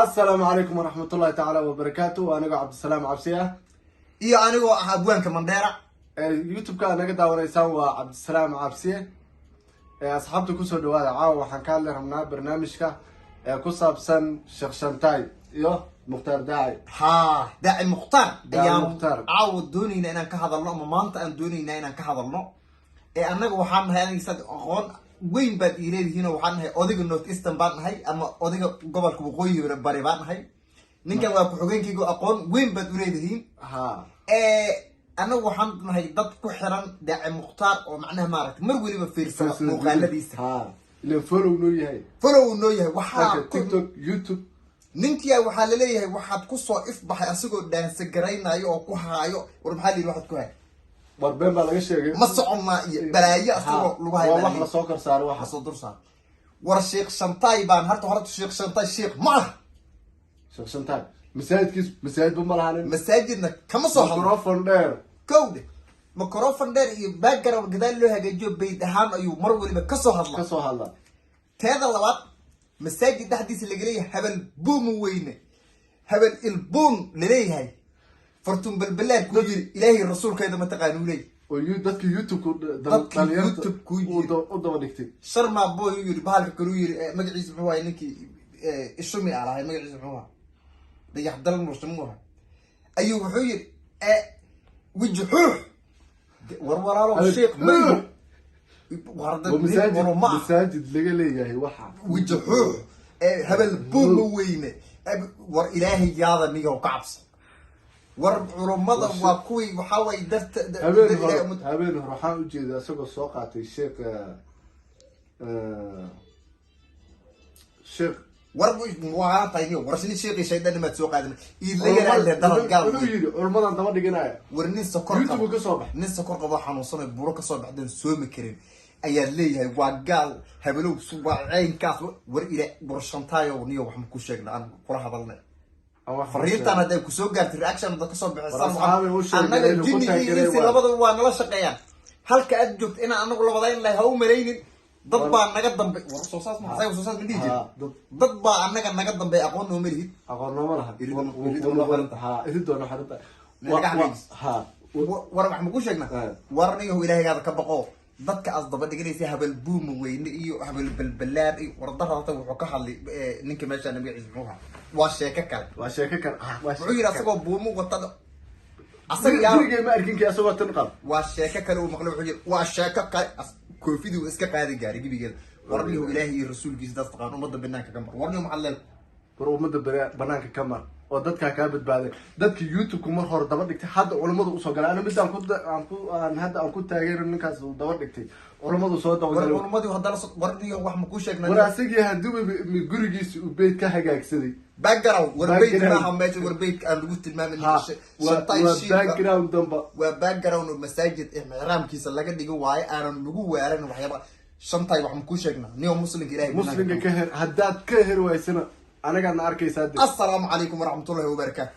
السلام عليكم ورحمة الله تعالى وبركاته. وأنا عبد السلام عبسية iyo anigoo ah abwaanka Mandheera يوتيوب كان نقدر ونسان وعبد السلام عبسية. أصحابتي كسر دوادة عاو وحنكال لهمنا برنامجك كسب سن شخشنتاي مختار داعي داعي مختار مختار عاود دونينا inaan ka hadalno ama maanta aan doonayna inaan ka hadalno anaga waxaan nahay sad aqoon weyn baad iileedihiin waxaan nahay odiga North Eastern baan nahay ama odiga gobolka waqooyi bari baan nahay ninkan waa ku xogeenkaygu aqoon weyn baad u leedihiin anaga waxaan nahay dad ku xiran daaci mukhtaar oo macnaha maaragtay mar waliba fiirsada muuqaaladiisa ile follow noo yahay waxa TikTok YouTube ninkiya waxaa la leeyahay waxaad ku soo ifbaxay asagoo dhaansa garaynayo oo ku haayo war maxaa liir waxaad ku hay warbeen baa laga sheegay ma soconna iyo balaayo asagoo lagu hayo wax la soo kor saaro waxa soo dur saar war sheekh Shantay baan horta sheekh Shantay sheekh ma sheekh Shantay masaajid ma lahayn masaajidna kama soo hadlo microphone dheer kowde microphone dheer iyo background gadaal loo hagaajiyo bayd ahaan ayuu mar waliba ka soo hadla teeda labaad مساجد ده حديث اللي جريه هبل بوم وينه هبل البوم لليه فرتم بالبلاد كوجي إلهي الرسول كذا ما تقانوا لي ويودك يوتيوب كوجي وده نكتب شرما بو يوري بحالك كروير مجلس محوها إنكي الشمي على هاي مجلس محوها ده يحضر المرسموها أيوه حوير وجحوح ورورا له الشيخ مساجد لقليه وحا وجحوح هبل بوم وينه ور إلهي ياضا نيجا وقعبس ور رمضان وكوي وحاوي درت هبين روحان وجيدا سوق السوقات الشيخ شيخ ور موانا طيني ورشني الشيخ شيدان ما تسوق هذا إلا يرى اللي دار قال رمضان دما دغنا ورنين سكر يوتيوب كصبح نين سكر قضا حنوصنا بروك صبح دين سومي كريم ayaa leeyahay waa gaal habelow subaaceenkaas war ila Shantay oo niyo wax ma ku sheegna aan kula hadalnay fariintan haday ku soo gaartay reaction dad ka soo bixisay anaga jinnigiisa labada waa nala shaqeeyaan halka aad joogto in anagu labadayn la haw mareynin dad baa naga dambe war soo saas ma xasay soo saas midii dad baa anaga naga dambe aqoon noo marihid ma laha iridoona xarunta war wax ma ku sheegna war niyo ilaahigaada ka baqo dadka as daba dhiganaysa habal boom weyne iyo habal balbalaar iyo wardarada wuxuu ka hadlay ninka meesha nabiga isbuuha waa sheeko kale wuxuu yiri asagoo boom watada asaga yaa ma arkin kii asagoo tan qab waa sheeko kale uu maqlay wuxuu yiri waa sheeko kale koofidii iska qaadi gaari gibigeeda warniyo ilaahi iyo rasuulkiisa dad taqaan umada banaanka ka mar warniyo maxallal umada banaanka ka mar oo dadka ka badbaaday dadka YouTube ku mar hor daba dhigtay hadda culimadu u soo galay ana mid aan ku taageero ninkaas uu daba dhigtay culimadu soo dawgalay culimadu hadda warniyo wax ma ku sheegnaa waraasigi haduu gurigiisa u beed ka hagaagsaday background warbeed ma meesha warbeed aan lagu tilmaamin background damba waa background masaajid ihraamkiisa laga dhigo waaye aanan lagu weeran waxyaaba Shantay wax ma ku sheegnaa niyo muslimka ilaahay ka hadaad ka herwaysana أنا قاعد نعرف كيسات. السلام عليكم ورحمة الله وبركاته.